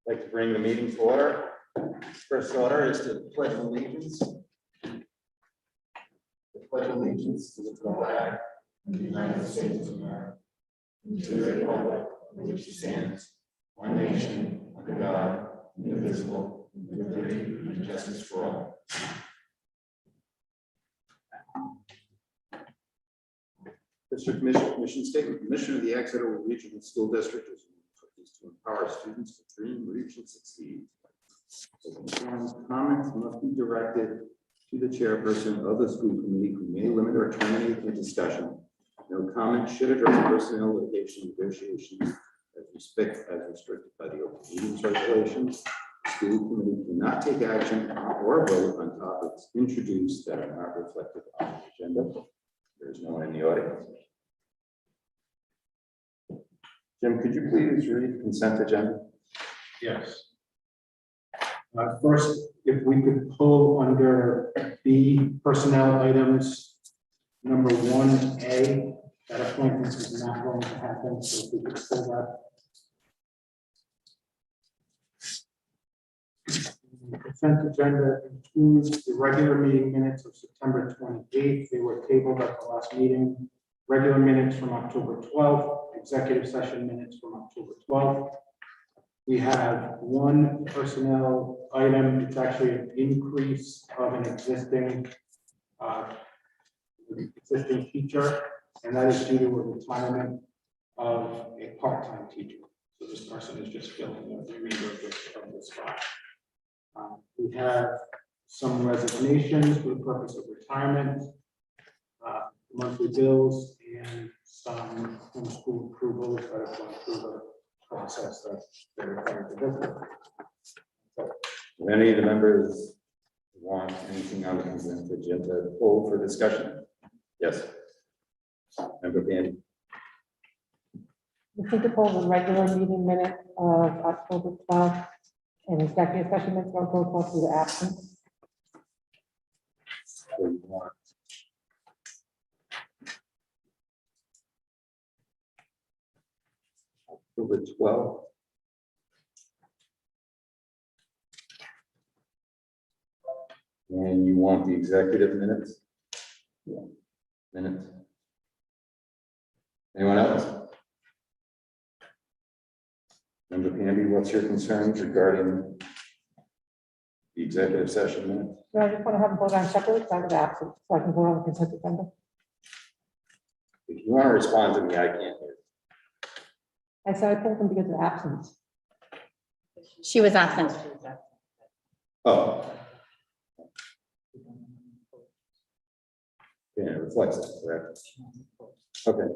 like to bring the meeting to order. First order is to pledge allegiance. The pledge allegiance to the flag of the United States of America, and to the republic for which it stands, one nation, under God, indivisible, with liberty and justice for all. District mission statement. The mission of the Exeter Regional School District is to empower students to dream, reach, and succeed. So comments must be directed to the chairperson of the school committee, who may limit or terminate the discussion. No comment should address personnel, litigation, negotiations as restricted by the open meetings regulations. The school committee cannot take action or vote on topics introduced that are not reflected on the agenda. There is no one in the audience. Jim, could you please read the consent agenda? Yes. First, if we could pull under B, personnel items, number 1A, that appointment is not going to happen, so if we could pull that. The consent agenda includes the regular meeting minutes of September 28th. They were tabled at the last meeting. Regular minutes from October 12th, executive session minutes from October 12th. We have one personnel item. It's actually an increase of an existing teacher, and that is due to a retirement of a part-time teacher. So this person is just filling the remainder of this spot. We have some resignations for the purpose of retirement, monthly bills, and some homeschool approvals that have gone through the process that they're required to go through. Do any of the members want anything on the consent agenda pulled for discussion? Yes. Member Bandy. We think to pull the regular meeting minute of October 12th and executive session minutes of October 12th due to absence. So you want October 12th. And you want the executive minutes? Yeah. Minutes. Anyone else? Member Pandy, what's your concerns regarding the executive session minutes? So I just want to have a vote on separately because I was absent, so I can vote on the consent agenda. If you want to respond to me, I can't hear. I said I pulled them because of absence. She was absent. Oh. Yeah, it reflects that, correct? Okay.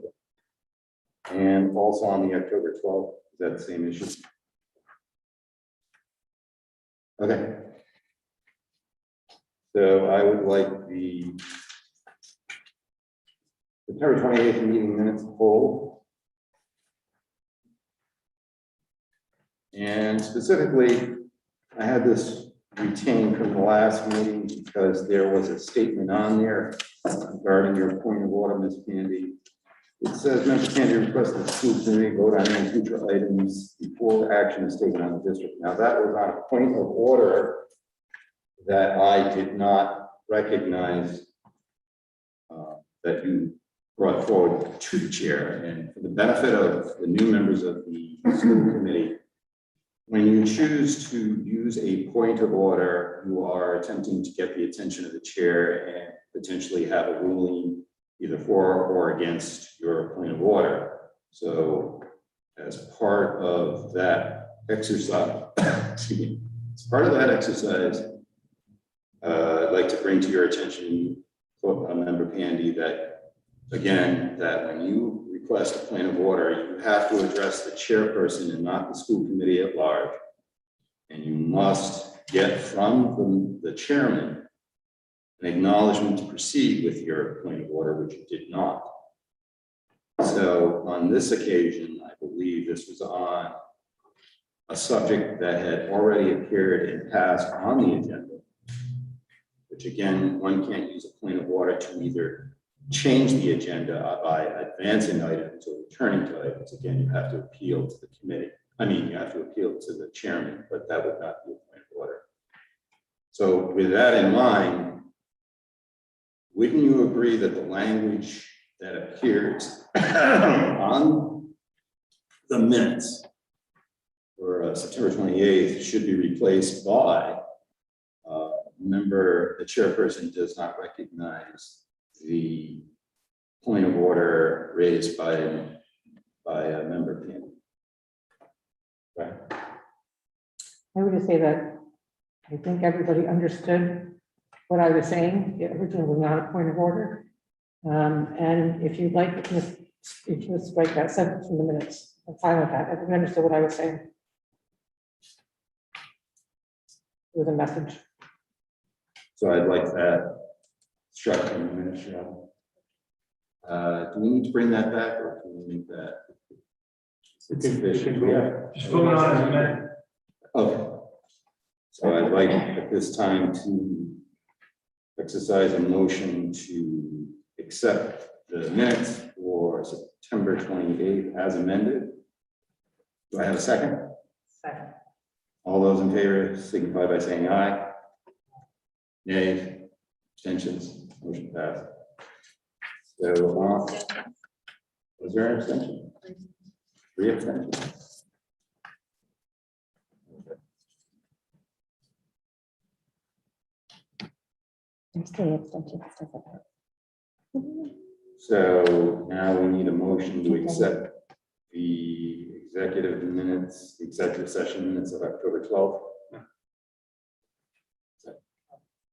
And also on the October 12th, is that the same issue? Okay. So I would like the September 28th meeting minutes pulled. And specifically, I had this retained from the last meeting because there was a statement on there regarding your point of order, Ms. Pandy. It says, Member Pandy requested the school committee vote on any future items before action is taken on the district. Now, that was on a point of order that I did not recognize that you brought forward to the chair. And for the benefit of the new members of the school committee, when you choose to use a point of order, you are attempting to get the attention of the chair and potentially have a ruling either for or against your point of order. So as part of that exercise, excuse me, as part of that exercise, I'd like to bring to your attention, Member Pandy, that again, that when you request a point of order, you have to address the chairperson and not the school committee at large. And you must get from the chairman an acknowledgement to proceed with your point of order, which you did not. So on this occasion, I believe this was on a subject that had already appeared and passed on the agenda, which again, one can't use a point of order to either change the agenda by advancing items or returning to items. Again, you have to appeal to the committee. I mean, you have to appeal to the chairman, but that would not be a point of order. So with that in mind, wouldn't you agree that the language that appears on the minutes for September 28th should be replaced by member, the chairperson does not recognize the point of order raised by a member P. Right. I would just say that I think everybody understood what I was saying. The original was not a point of order. And if you'd like, if you strike that sentence from the minutes, I'm fine with that. Everyone understood what I was saying. With a message. So I'd like that struck from the minutes. Do we need to bring that back, or can we make that? It's sufficient. Just vote on it, amendment. Okay. So I'd like at this time to exercise a motion to accept the minutes for September 28th as amended. Do I have a second? Second. All those in favor signify by saying aye. Nay, abstentions, motion passed. So, was there an abstention? 3 abstentions. There's 3 abstentions. So now we need a motion to accept the executive minutes, the executive session minutes of October 12th.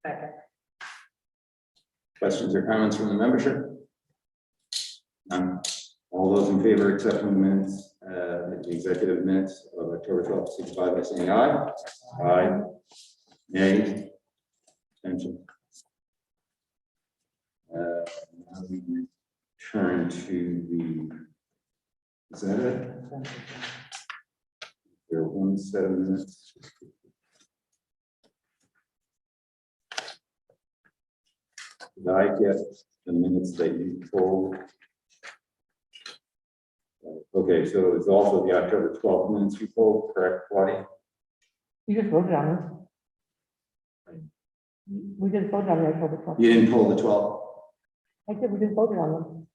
Second. Questions or comments from the membership? None. All those in favor of accepting the minutes, the executive minutes of October 12th, signify by saying aye. Aye. Nay. Abstention. Now we turn to the, is that it? There one set of minutes. Did I get the minutes that you pulled? Okay, so it's also the October 12th minutes you pulled, correct, Claudia? You just voted on them. We just voted on the October 12th. You didn't pull the 12th? I did, we just voted on them.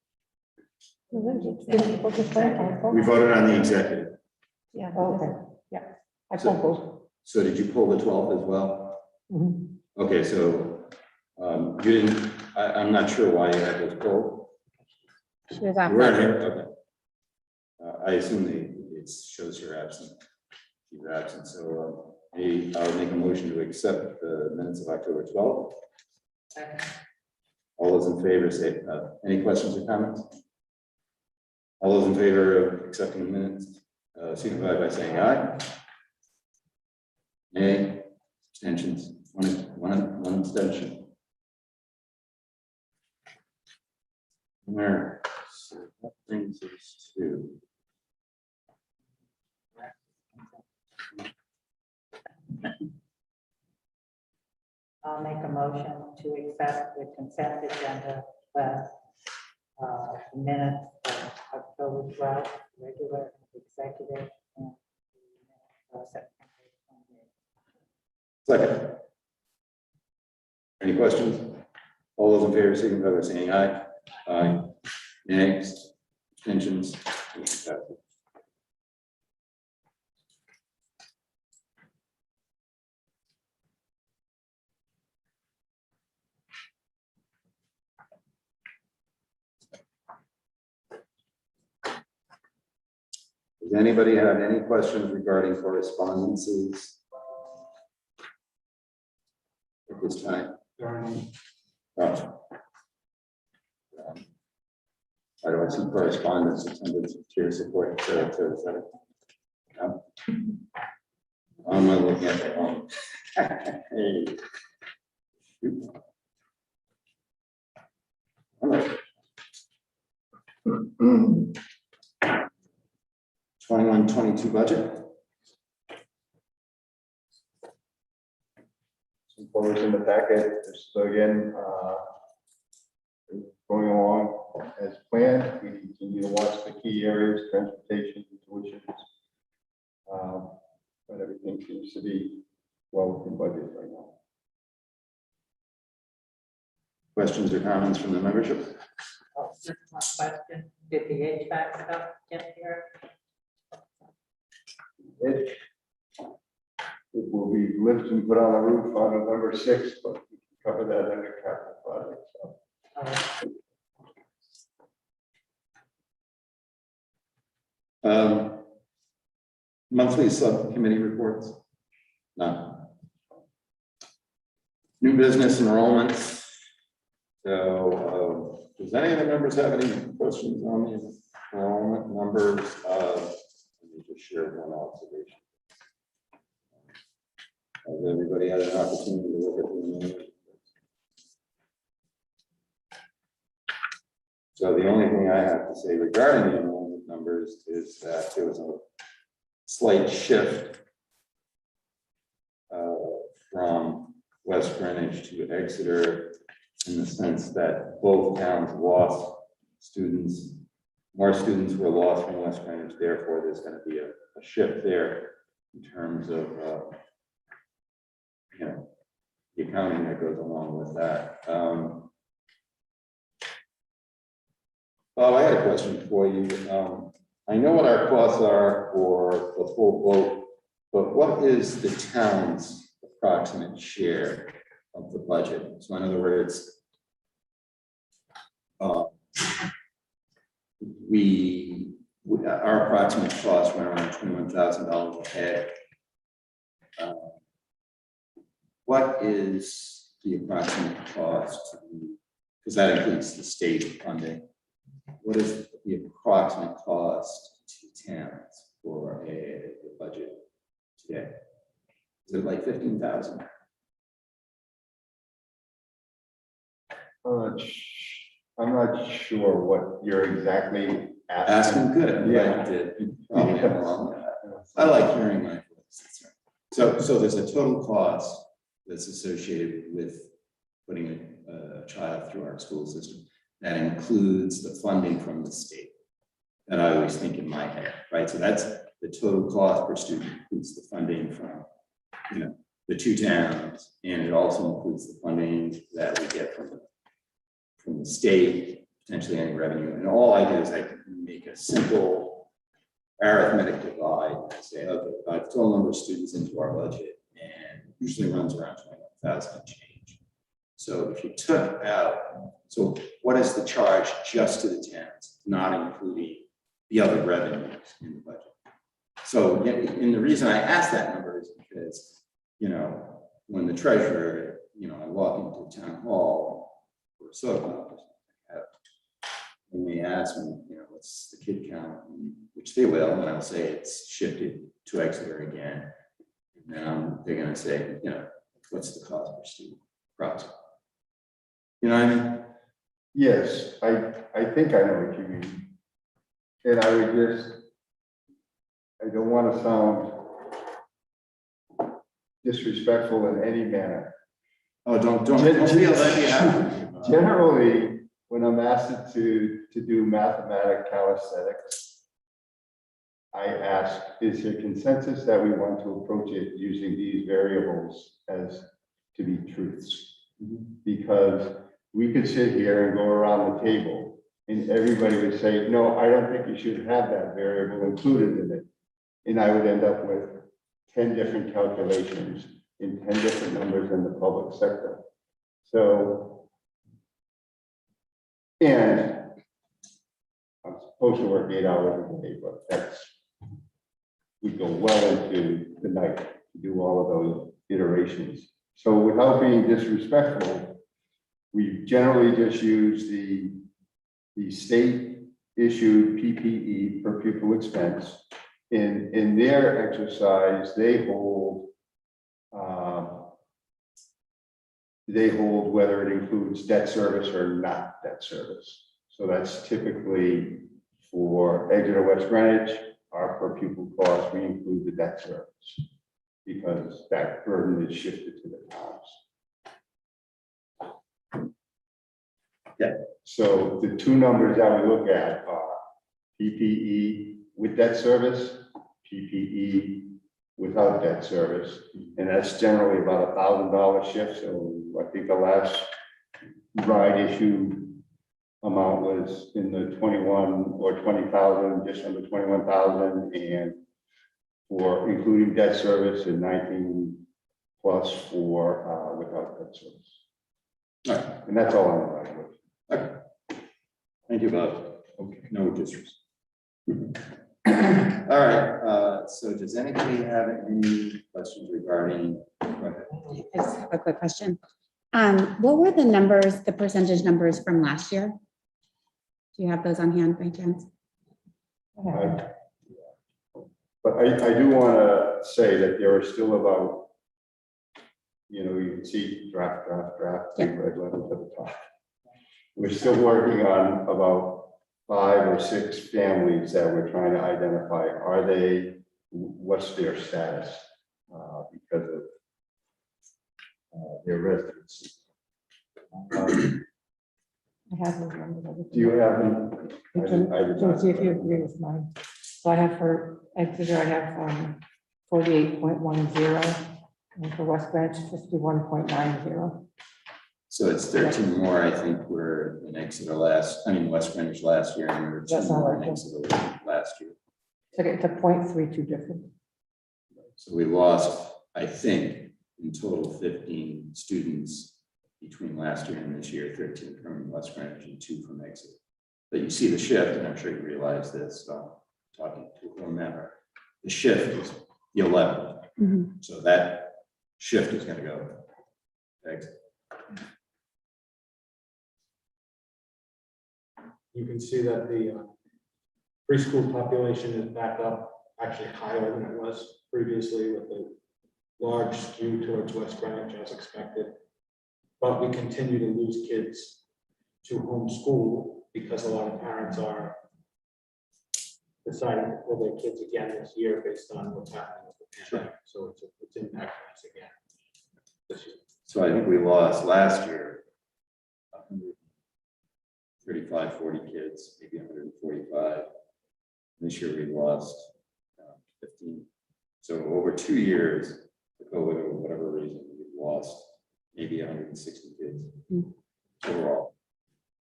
Didn't you vote this time? We voted on the executive. Yeah. Okay, yeah. I pulled those. So did you pull the 12th as well? Mhm. Okay, so you didn't, I'm not sure why you had those pulled. She was You weren't absent. here, okay. I assume it shows you're absent. You're absent, so I'll make a motion to accept the minutes of October 12th. All those in favor say, any questions or comments? All those in favor of accepting the minutes, signify by saying aye. Nay, abstentions, one abstention. All right, so that brings us to. I'll make a motion to accept the consent agenda, the minutes of October 12th, regular executive, and September 28th. Second. Any questions? All those in favor, signify by saying aye. Aye. Nay, abstentions. Does anybody have any questions regarding correspondences at this time? Oh. Why do I see correspondence, attendance, chair support, et cetera, et cetera, et cetera? No? I'm not looking at that one. Hey. Hello. 21-22 budget. Some photos in the packet, so again, going along as planned. We continue to watch the key areas, transportation, tuitions, everything seems to be well within budget right now. Questions or comments from the membership? Oh, just one question. Did the HVAC stuff get here? It will be lifted and put on the roof on November 6th, but we can cover that under capital project, so. Monthly subcommittee reports? None. New business enrollments. So, does any of the members have any questions on the enrollment numbers? Let me just share one observation. Has everybody had an opportunity to look at the enrollment? So the only thing I have to say regarding the enrollment numbers is that there was a slight shift from West Greenwich to Exeter, in the sense that both towns lost students. More students were lost from West Greenwich, therefore there's going to be a shift there in terms of the accounting that goes along with that. Bob, I had a question for you. I know what our costs are for the full vote, but what is the town's approximate share of the budget? So in other words, our approximate cost went around $21,000 a head. What is the approximate cost? Because that includes the state funding. What is the approximate cost to towns for a budget today? Is it like 15,000? I'm not sure what you're exactly asking. Asking good. Yeah. Did. Probably am wrong. I like hearing my voice. So there's a total cost that's associated with putting a child through our school system. That includes the funding from the state. That I always think in my head, right? So that's the total cost per student, includes the funding from, the two towns, and it also includes the funding that we get from the state, potentially any revenue. And all I do is I make a simple arithmetic divide. I say, okay, the total number of students into our budget, and usually runs around 21,000 and change. So if you took out, so what is the charge just to the towns, not including the other revenues in the budget? So, and the reason I ask that number is because, when the treasurer, I walk into town hall for a soda pop or something, and they ask me, what's the kid count, which they will, and I'll say it's shifted to Exeter again. And then they're going to say, what's the cost per student? Approximately. You know what I mean? Yes, I think I know what you mean. And I don't want to sound disrespectful in any manner. Oh, don't feel that you have to. Generally, when I'm asked to do mathematic calisthenics, I ask, is there consensus that we want to approach it using these variables as to be truths? Because we could sit here and go around the table and everybody would say, no, I don't think you should have that variable included in it. And I would end up with 10 different calculations in 10 different numbers in the public sector. So, and I'm supposed to work 8 hours a day, but we go well into the night to do all of those iterations. So without being disrespectful, we generally just use the state issued PPE per pupil expense. In their exercise, they hold whether it includes debt service or not debt service. So that's typically for Exeter West Greenwich, our per pupil cost, we include the debt service because that burden is shifted to the towns. Yeah. So the two numbers that we look at are PPE with debt service, PPE without debt service. And that's generally about $1,000 shift. So I think the last ride issue amount was in the 21 or 20,000, just under 21,000, and for including debt service and 19 plus for without debt service. All right. And that's all I'm about with. Okay. Thank you, Bob. Okay, no disrespect. All right, so does anybody have any questions regarding? Go ahead. I just have a quick question. What were the numbers, the percentage numbers from last year? Do you have those on hand by chance? But I do want to say that there are still about, you can see draft, Yeah. big red letters at the top. We're still working on about 5 or 6 families that we're trying to identify. What's their status because of their residency? I have those numbers. Do you have them? I did not. See if you agree with mine. So I have for Exeter, I have 48.10, and for West Branch, 51.90. So it's 13 more, I think, were in Exeter West Greenwich last year, and we were 2 That's not more in right. Exeter last year. So it's a 0.32 difference. So we lost, I think, in total 15 students between last year and this year, 13 from West Greenwich and 2 from Exeter. But you see the shift, and I'm sure you realize this, talking to whomever, the shift is the 11th. Mhm. So that shift is going to go to Exeter. You can see that the preschool population is back up, actually higher than it was previously, with the large skew towards West Greenwich as expected. But we continue to lose kids to homeschool because a lot of parents are deciding to pull their kids again this year based on what's happening with the pandemic. So it's impacting us again this year. So I think we lost last year 35, 40 kids, maybe 145. This year we lost 15. So over 2 years, for COVID or whatever reason, we've lost maybe 160 kids overall.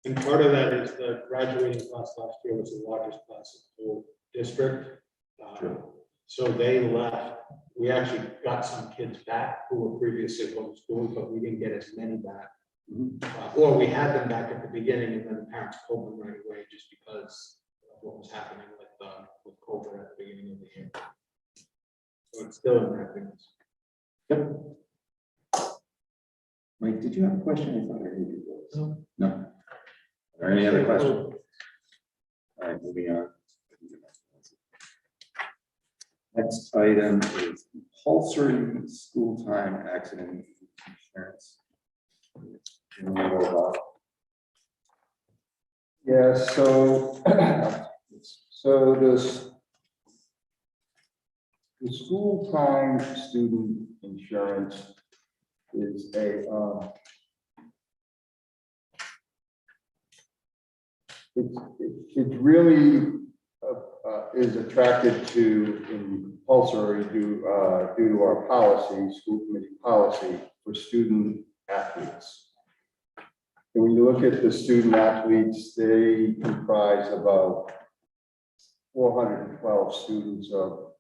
And part of that is the graduating class last year was the largest class in the whole district. Sure. So they left. We actually got some kids back who were previously homeschooled, but we didn't get as many back. Or we had them back at the beginning and then the parents pulled them right away just because of what was happening with COVID at the beginning of the year. So it's still impacting us. Yep. Mike, did you have a question? I thought I heard you. No. Are there any other questions? All right, moving on. Next item is compulsory school time accident insurance. Yeah, so, the school time student insurance is it really is attracted to compulsory due to our policy, school committee policy for student athletes. And when you look at the student athletes, they comprise about 412 students of,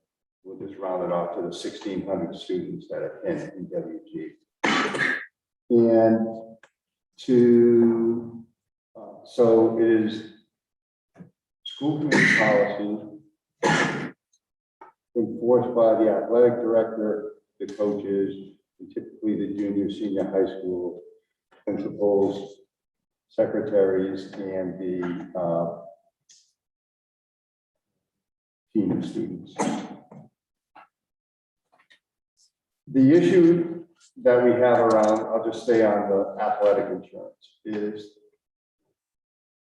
we'll just round it off to the 1,600 students that attend EWG. And so it is school committee policy enforced by the athletic director, the coaches, and typically the junior, senior high school principals, secretaries, and the team of students. The issue that we have around, I'll just stay on the athletic insurance, is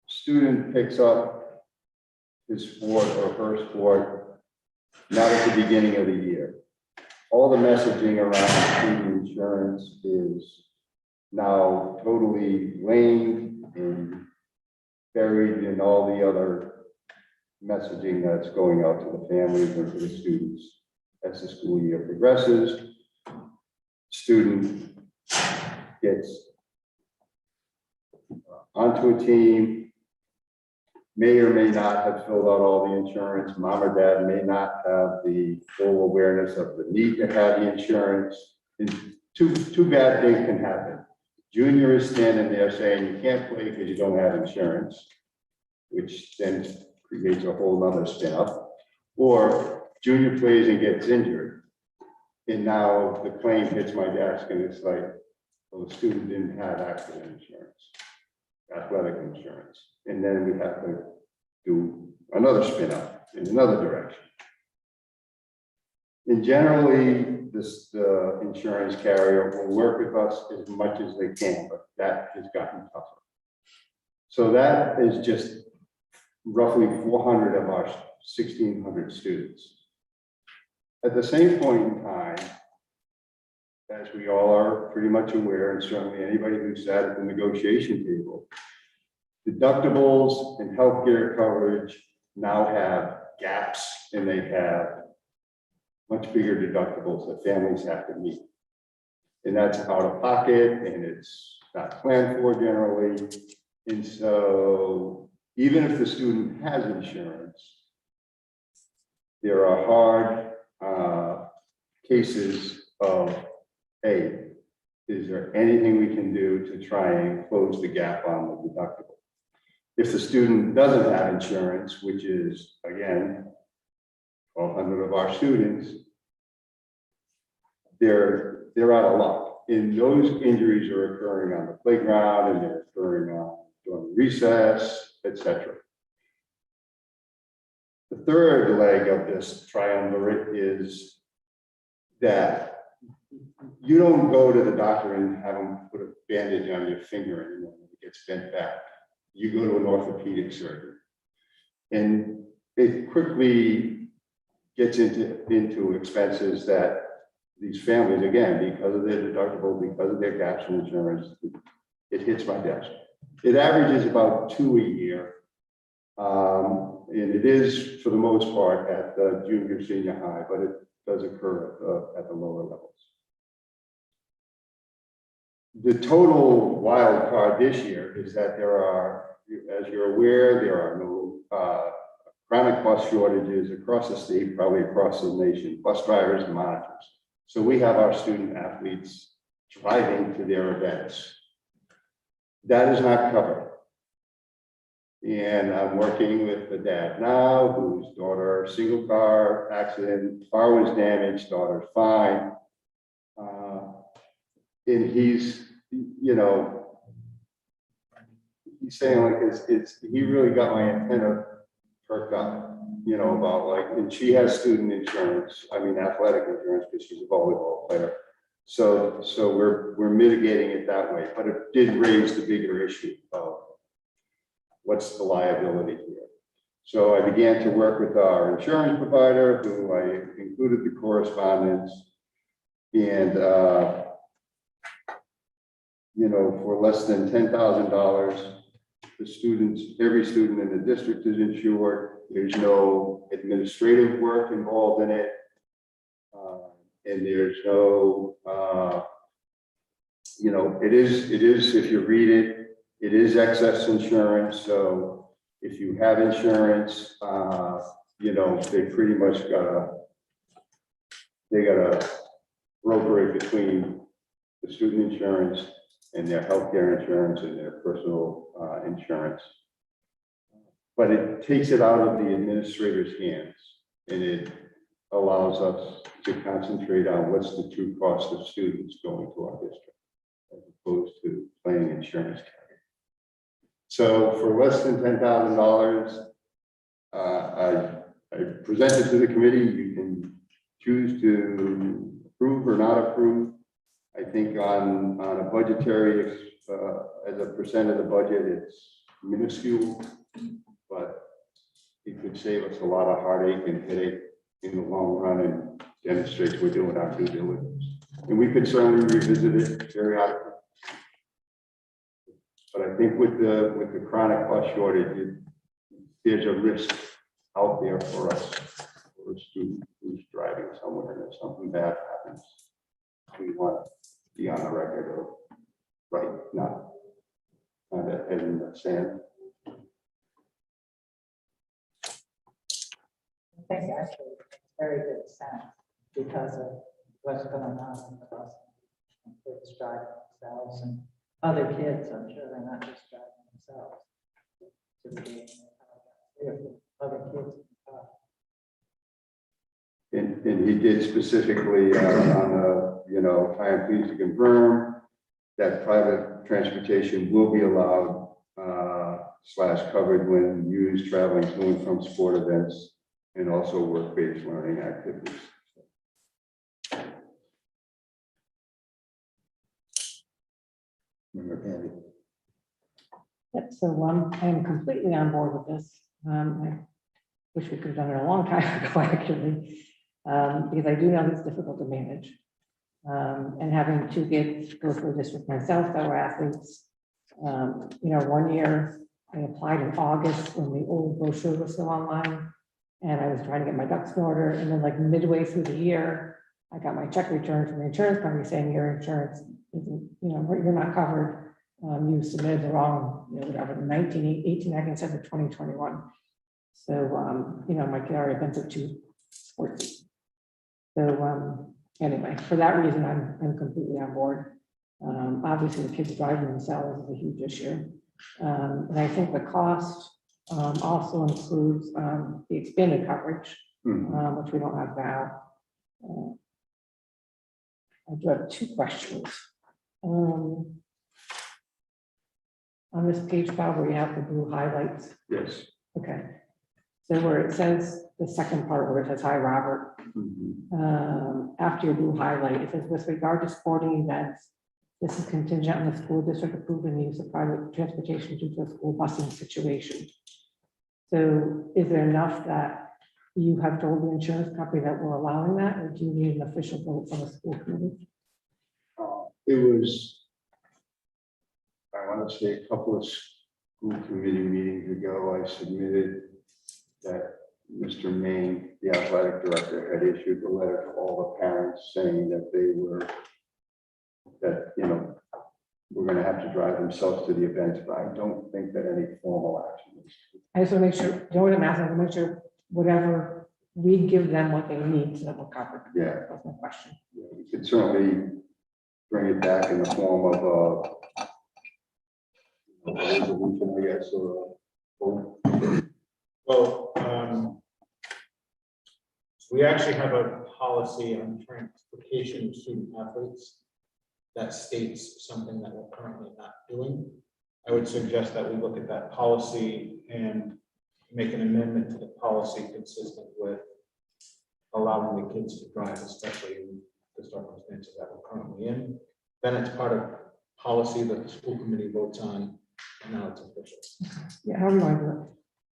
student picks up his sport or her sport not at the beginning of the year. All the messaging around student insurance is now totally lame and buried in all the other messaging that's going out to the families and to the students as as the school year progresses, student gets onto a team, may or may not have filled out all the insurance. Mom or dad may not have the full awareness of the need to have the insurance. And two bad things can happen. Junior is standing there saying you can't play because you don't have insurance, which then creates a whole nother spin up. Or junior plays and gets injured. And now the claim hits my desk and it's like, well, the student didn't have accident insurance, athletic insurance. And then we have to do another spin up in another direction. And generally, the insurance carrier will work with us as much as they can, but that has gotten tougher. So that is just roughly 400 of our 1,600 students. At the same point in time, as we all are pretty much aware, and certainly anybody who sat at the negotiation table, deductibles and healthcare coverage now have gaps, and they have much bigger deductibles that families have to meet. And that's out of pocket, and it's not planned for generally. And so even if the student has insurance, there are hard cases of, hey, is there anything we can do to try and close the gap on the deductible? If the student doesn't have insurance, which is, again, 1,200 of our students, they're out of luck. And those injuries are occurring on the playground, and they're occurring during recess, etc. The third leg of this triumvirate is that you don't go to the doctor and have them put a bandage on your finger and it gets bent back. You go to an orthopedic surgeon. And it quickly gets into expenses that these families, again, because of their deductible, because of their gaps in insurance, it hits my desk. It averages about 2 a year. And it is, for the most part, at the junior, senior high, but it does occur at the lower levels. The total wild card this year is that there are, as you're aware, there are no chronic bus shortages across the state, probably across the nation, bus drivers and monitors. So we have our student athletes driving to their events. That is not covered. And I'm working with the dad now, whose daughter, single car accident, car was damaged, daughter's fine. And he's, you know, he's saying like, he really got my antenna perked up, you know, about like, and she has student insurance, I mean, athletic insurance, because she's a volleyball player. So we're mitigating it that way, but it did raise the bigger issue of what's the liability here. So I began to work with our insurance provider, who I included the correspondence, and you know, for less than $10,000, the students, every student in the district is insured. There's no administrative work involved in it, and there's no, you know, it is if you read it. It is excess insurance, so if you have insurance, you know, they pretty much they gotta broker it between the student insurance and their healthcare insurance and their personal insurance. But it takes it out of the administrator's hands, and it allows us to concentrate on what's the true cost of students going to our district, as opposed to playing insurance carrier. So for less than $10,000, I presented to the committee. You can choose to approve or not approve. I think on a budgetary, as a percent of the budget, it's minuscule, but it could save us a lot of heartache and headache in the long run and demonstrates we're doing our due diligence. And we could certainly revisit it periodically. But I think with the chronic bus shortage, there's a risk out there for us, for a student who who's driving somewhere and if something bad happens, we want to be on the record of, right, not kind of head in the sand. I think actually it's very good sense because of what's going on in the bus. Kids driving themselves and other kids, I'm sure they're not just driving themselves. To the game. Other kids. in the car. And he did specifically on the, you know, I am pleased to confirm that private transportation will be allowed / covered when used traveling to and from sport events and also work-based learning activities. Member Pandy. Yep, so I am completely on board with this. I wish we could have done it a long time ago, actually, because I do know it's difficult to manage. And having 2 kids go through a district myself that were athletes, you know, one year I applied in August when the old brochure was still online, and I was trying to get my ducks in order, and then like midway through the year, I got my check returned from the insurance company saying your insurance isn't, you know, you're not covered. You submitted the wrong, you know, whatever, the 18, I can send to 2021. So, you know, my kid already been to 2 sports. So, anyway, for that reason, I'm completely on board. Obviously, the kids driving themselves is a huge issue. And I think the cost also includes the expanded coverage, which we don't have now. I do have 2 questions. On this page, Bob, where you have the blue highlights. Yes. Okay. So where it says the second part where it says, hi, Robert, after your blue highlight, it says, with regard to sporting events, this is contingent on the school district approving the use of private transportation due to a school busing situation. So is there enough that you have told the insurance company that we're allowing that, or do you need an official vote from the school committee? It was, I want to say a couple of school committee meetings ago, I submitted that Mr. Main, the athletic director, had issued a letter to all the parents saying that they were, that, you know, we're going to have to drive themselves to the events, but I don't think that any formal action is. I just want to make sure, you know what I'm asking, I want to make sure whatever, we give them what they need so that we're covered. Yeah. That's my question. Yeah, we could certainly bring it back in the form of a resolution, I guess, or Well, we actually have a policy on transportation of student athletes that states something that we're currently not doing. I would suggest that we look at that policy and make an amendment to the policy consistent with allowing the kids to drive, especially in the circumstances that we're currently in. Then it's part of policy that the school committee votes on, and now it's official. Yeah, how do you want to do it?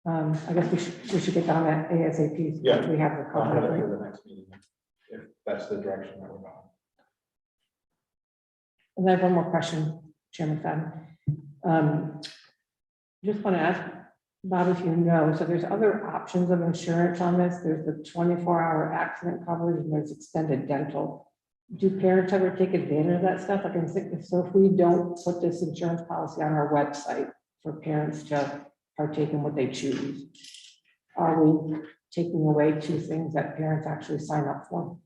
I guess we should get down that ASAP. So Yeah. we have the I'll have it coverage. for the next meeting, if that's the direction that we're going. And then I have one more question, Chairman Fadden. Just want to ask Bob if you know, so there's other options of insurance on this. There's the 24-hour accident coverage and there's extended dental. Do parents ever take advantage of that stuff? I can think, so if we don't put this insurance policy on our website for parents to partake in what they choose, are we taking away 2 things that parents actually sign up for?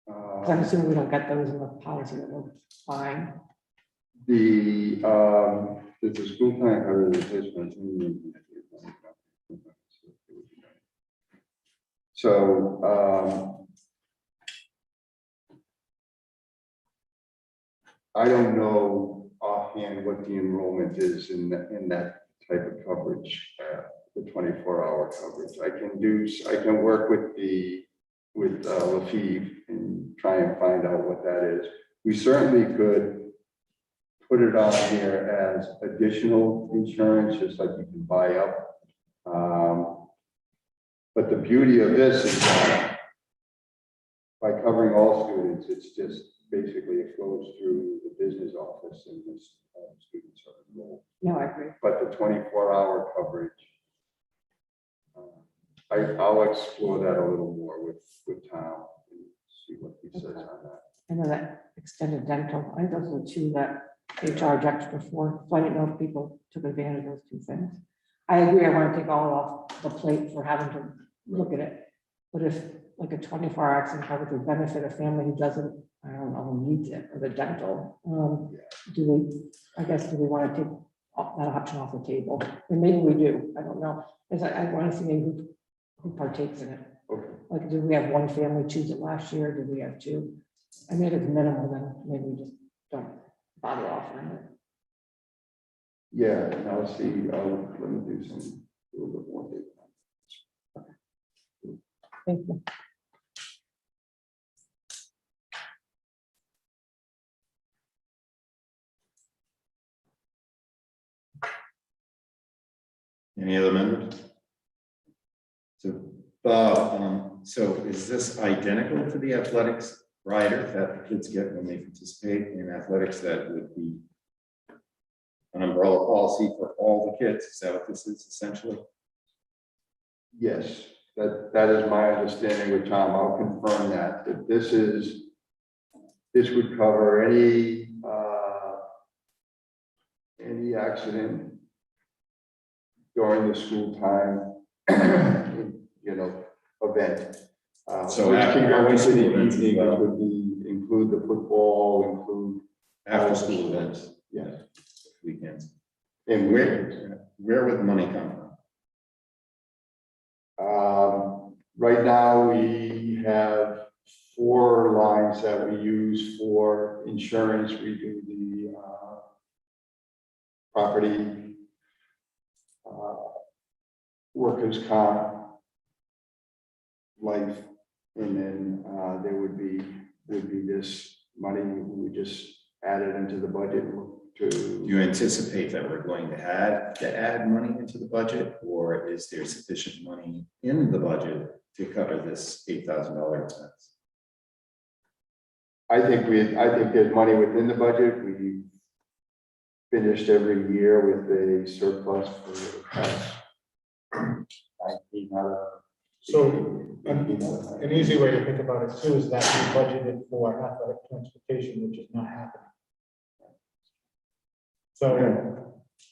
'Cause I'm assuming we don't get those in the policy that we're buying. the school time or the replacement. So I don't know offhand what the enrollment is in that type of coverage, the 24-hour coverage. I can work with Lafeve and try and find out what that is. We certainly could put it on here as additional insurance, just like you can buy up. But the beauty of this is that by covering all students, it's just basically it flows through the business office and this students are enrolled. No, I agree. But the 24-hour coverage, I'll explore that a little more with Tom and see what he says on that. I know that extended dental, I think those are the two that they charge extra for, so I didn't know if people took advantage of those two things. I agree, I want to take all off the plate for having to look at it, but if like a 24-hour accident coverage would benefit a family who doesn't, I don't know, who needs it, or the dental, do we want to take that option off the table? And maybe we do, I don't know, because I want to see maybe who partakes in it. Okay. Like, did we have one family choose it last year? Did we have two? I mean, if it's minimal, then maybe we just don't bother offering it. Yeah, and I'll see, let me do a little bit more. Thank you. Any other members? So, Bob, so is this identical to the athletics rider that the kids get when they participate in athletics? That would be an umbrella policy for all the kids? Is that what this is essentially? Yes, that is my understanding with Tom. I'll confirm that this would cover any accident during the school time, event. So which can go after into school the events as evening, well. which would include the football, include. After school events, Yes. weekends. And Where would the money come from? right now, we have 4 lines that we use for insurance. We do the property, workers' comp, life, and then there would be this money we would just add it into the budget Do to. you anticipate that we're going to add money into the budget, or is there sufficient money in the budget to cover this $8,000 expense? I think there's money within the budget. We finished every year with a surplus for the past 19 So, 18 an easy way to think about it too is that we budgeted for athletic transportation, which is not happening. So,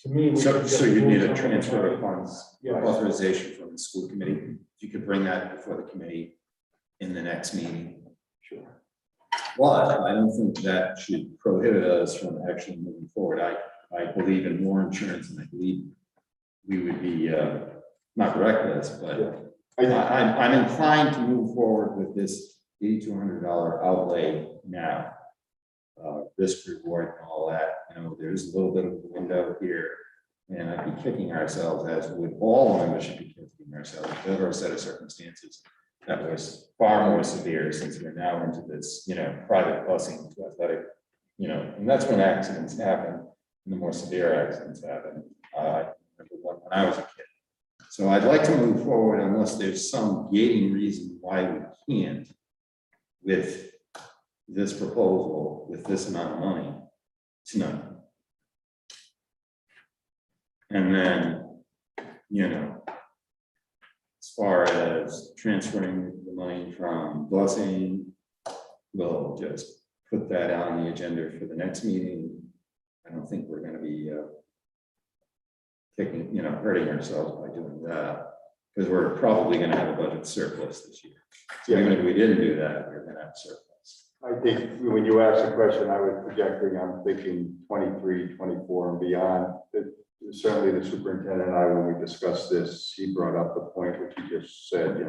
to me. we So should just you move need a some of the transfer money. of funds, Yes. authorization from the school committee. If you could bring that before the committee in the next meeting. Sure. But I don't think that should prohibit us from actually moving forward. I believe in more insurance, and I believe we would be, not reckless, but I'm inclined to move forward with this $8,200 outlay now. Risk reward and all that, there's a little bit of a window here, and I'd be kicking ourselves, as would all members should be kicking ourselves, if there were a set of circumstances that was far more severe, since we're now into this, private busing to athletic, and that's when accidents happen, and the more severe accidents happen. I remember one when I was a kid. So I'd like to move forward unless there's some gating reason why we can't with this proposal, with this amount of money tonight. And then, as far as transferring the money from busing, we'll just put that on the agenda for the next meeting. I don't think we're going to be hurting ourselves by doing that, because we're probably going to have a budget surplus this year. So even if we didn't do that, we're going to have surplus. I think when you asked the question, I was projecting, I'm thinking 23, 24 and beyond. Certainly the superintendent and I, when we discussed this, he brought up the point which he just said,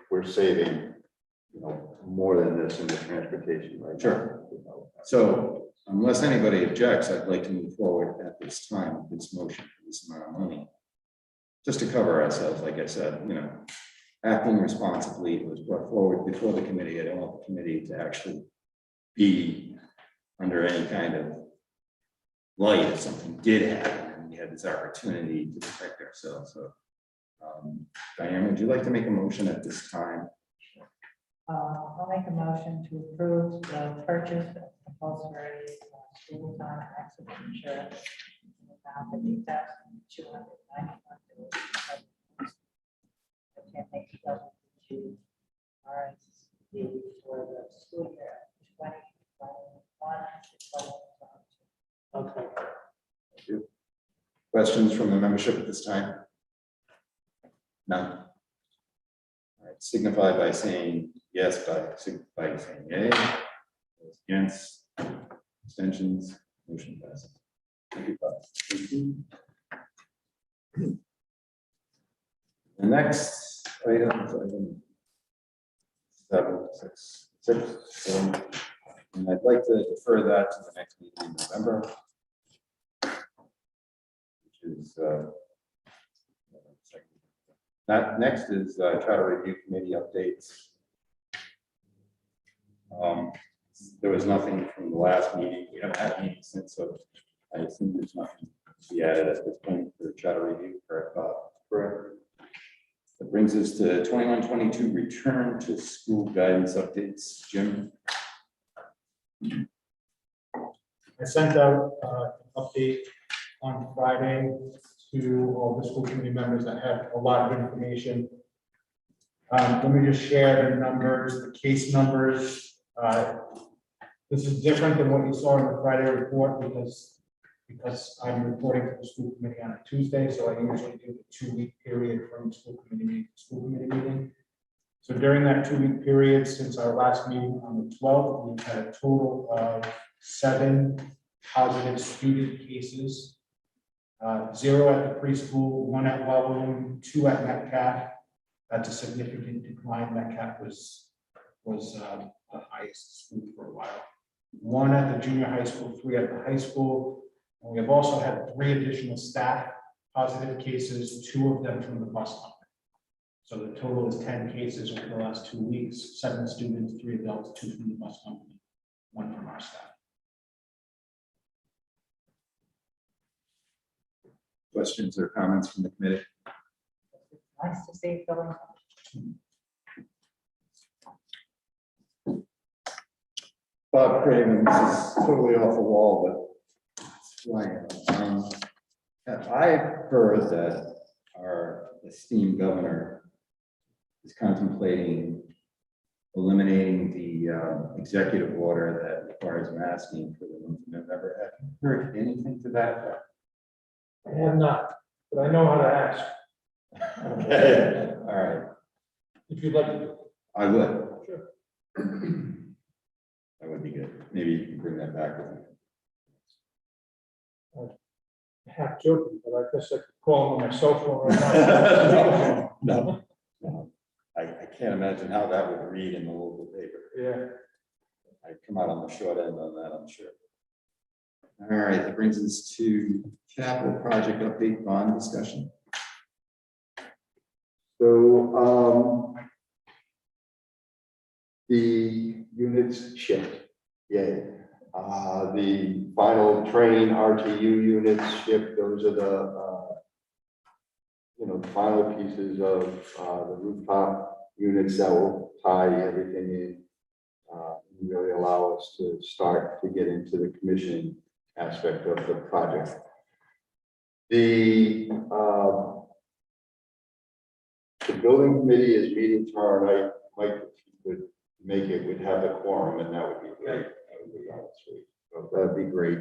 we're saving, more than this in the transportation right now. Sure. So unless anybody objects, I'd like to move forward at this time with this motion for this amount of money. Just to cover ourselves, like I said, acting responsibly. It was brought forward before the committee. I don't want the committee to actually be under any kind of light if something did happen and we had this opportunity to protect ourselves. So, Diane, would you like to make a motion at this time? I'll make a motion to approve the purchase of compulsory school time accident insurance in the amount of $8,291. can they be able to RSV for the school year 2021 to 2022. Okay. Questions from the membership at this time? None. All right, signify by saying yes, by saying yay. Those against, abstentions, motion passes. Thank you, Bob. Thank you. The next item is item 766. And I'd like to defer that to the next meeting in November, which is that next is charter review committee updates. There was nothing from the last meeting. We haven't had a meeting since, so I assume there's nothing to be added at this point for charter review. Correct, Bob? Correct. That brings us to 21-22 return to school guidance updates. Jim? I sent out an update on Friday to all the school committee members that have a lot of information. Let me just share the numbers, the case numbers. This is different than what you saw in the Friday report because I'm reporting to the school committee on a Tuesday, so I usually do the 2-week period from school committee meeting to school committee meeting. So during that 2-week period, since our last meeting on the 12th, we've had a total of 7 positive student cases. 0 at the preschool, 1 at Wellham, 2 at Metcalf. That's a significant decline. Metcalf was the highest school for a while. 1 at the junior high school, 3 at the high school. And we have also had 3 additional staff positive cases, 2 of them from the bus company. So the total is 10 cases over the last 2 weeks, 7 students, 3 adults, 2 from the bus company, 1 from our staff. Questions or comments from the committee? Nice to see it going. Bob Craven, this is totally off the wall, but it's who I am. I've heard that our esteemed governor is contemplating eliminating the executive order that requires masking for the month of November. Have you heard anything to that effect? I have not, but I know how to ask. All right, If you'd like to. I would. Sure. That would be good. Maybe you can bring that back with me. Half joking, but I guess I could call him on my cell phone right now. No. I can't imagine how that would read in the local paper. Yeah. I'd come out on the short end on that, I'm sure. All right, that brings us to capital project update bond discussion. So, the units shipped, yay. The final train RTU units shipped, those are the, the final pieces of the rooftop units that will tie everything in. And really allow us to start to get into the commissioning aspect of the project. The building committee is meeting tomorrow night. Mike, if you would make it, we'd have the quorum, and that would be great. That would be sweet. So that'd be great.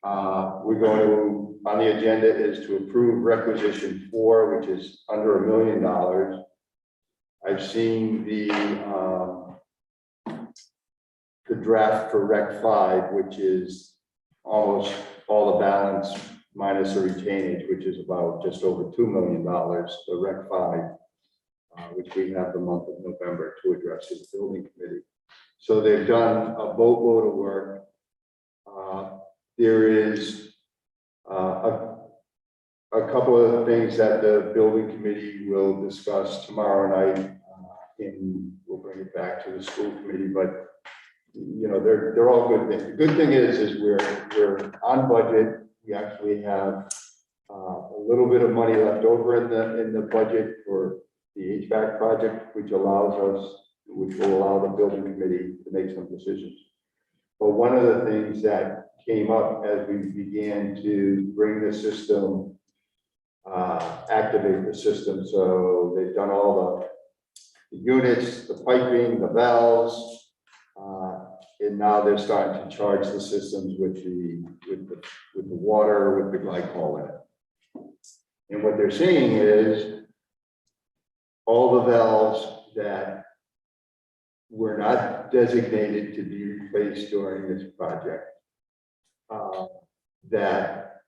We're going to, on the agenda is to approve requisition 4, which is under $1 million. I've seen the draft for Rec 5, which is almost all the balance minus the retainage, which is about just over $2 million. The Rec 5, which we have the month of November to address as a building committee. So they've done a boatload of work. There is a couple of things that the building committee will discuss tomorrow night, and we'll bring it back to the school committee. But they're all good things. The good thing is we're on budget. We actually have a little bit of money left over in the budget for the HVAC project, which will allow the building committee to make some decisions. But one of the things that came up as we began to bring the system activate the system. So they've done all the units, the piping, the valves, and now they're starting to charge the systems with the water, with the glycol in it. And what they're seeing is all the valves that were not designated to be replaced during this project that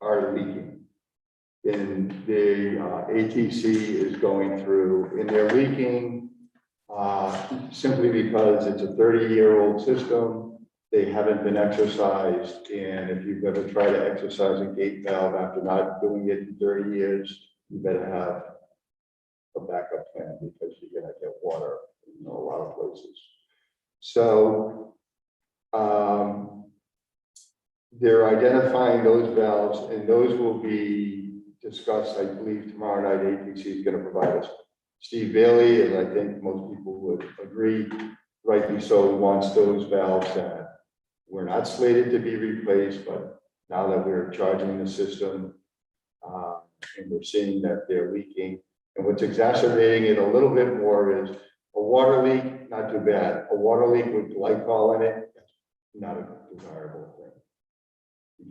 are leaking. And the ATC is going through, and they're leaking simply because it's a 30-year-old system. They haven't been exercised, and if you've ever tried to exercise a gate valve after not doing it in 30 years, you better have a backup plan because you're gonna get water in a lot of places. So they're identifying those valves, and those will be discussed, I believe, tomorrow night. ATC is going to provide us. Steve Bailey, as I think most people would agree, rightly so, wants those valves that were not slated to be replaced, but now that we're charging the system and we're seeing that they're leaking, and what's exacerbating it a little bit more is a water leak, not too bad. A water leak with glycol in it, not a desirable thing.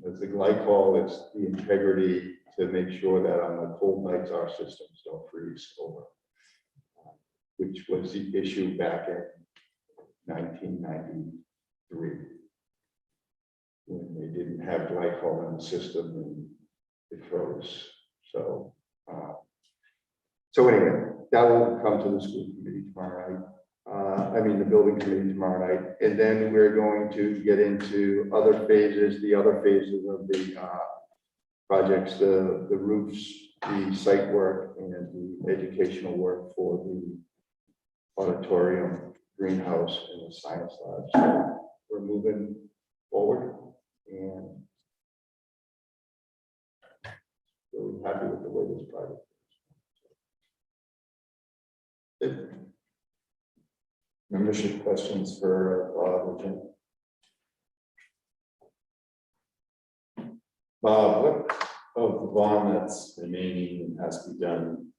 Because the glycol is the integrity to make sure that on the cold nights, our systems don't freeze over, which was the issue back in 1993, when they didn't have glycol in the system and it froze. So, anyway, that will come to the school committee tomorrow night. The building committee tomorrow night, and then we're going to get into other phases, the other phases of the projects, the roofs, the site work, and the educational work for the auditorium, greenhouse, and the science lab. So we're moving forward, and really happy with the way this project is. Membership questions for Bob or Jim? Bob, what of the bond that's remaining and has to be done?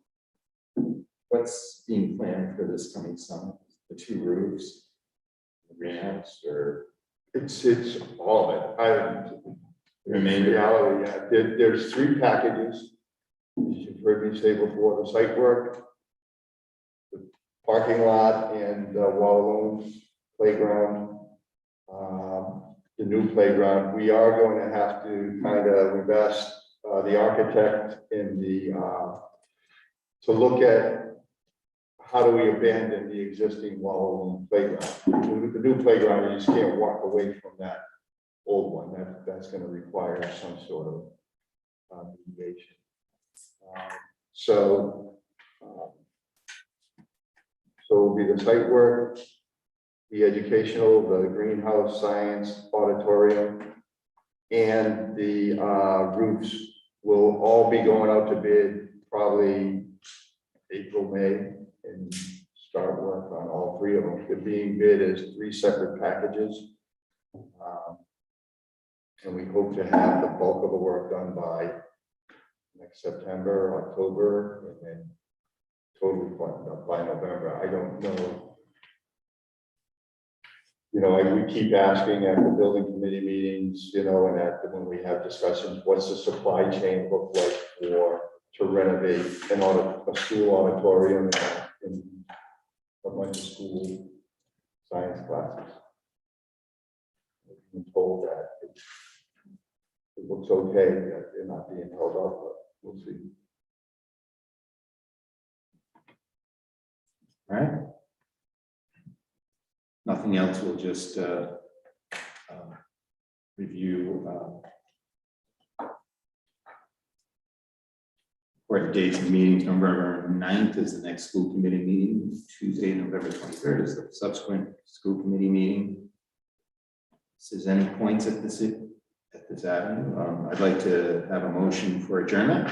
What's being planned for this coming summer? The 2 roofs, the greenhouse, or It's all of it. the remainder? Reality, yeah. There's 3 packages. As you've heard me say before, the site work, the parking lot, and Walloon playground, the new playground. We are going to have to kind of invest the architect in the to look at how do we abandon the existing Walloon playground. The new playground, you just can't walk away from that old one. That's going to require some sort of mitigation. So it'll be the site work, the educational, the greenhouse, science, auditorium, and the roofs will all be going out to bid probably April, May, and start work on all 3 of them. They're being bid as 3 separate packages. And we hope to have the bulk of the work done by next September, October, and then totally buttoned up by November. I don't know. We keep asking at the building committee meetings, and when we have discussions, what's the supply chain look like to renovate a school auditorium and a bunch of school science classes. We've been told that it looks okay, that they're not being held up, but we'll see. All right. Nothing else, we'll just review for the dates of meetings. November 9th is the next school committee meeting. Tuesday, November 23rd is the subsequent school committee meeting. If there's any points at this avenue, I'd like to have a motion for adjournment.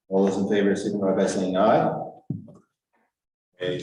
All those in favor signify by saying aye. Okay.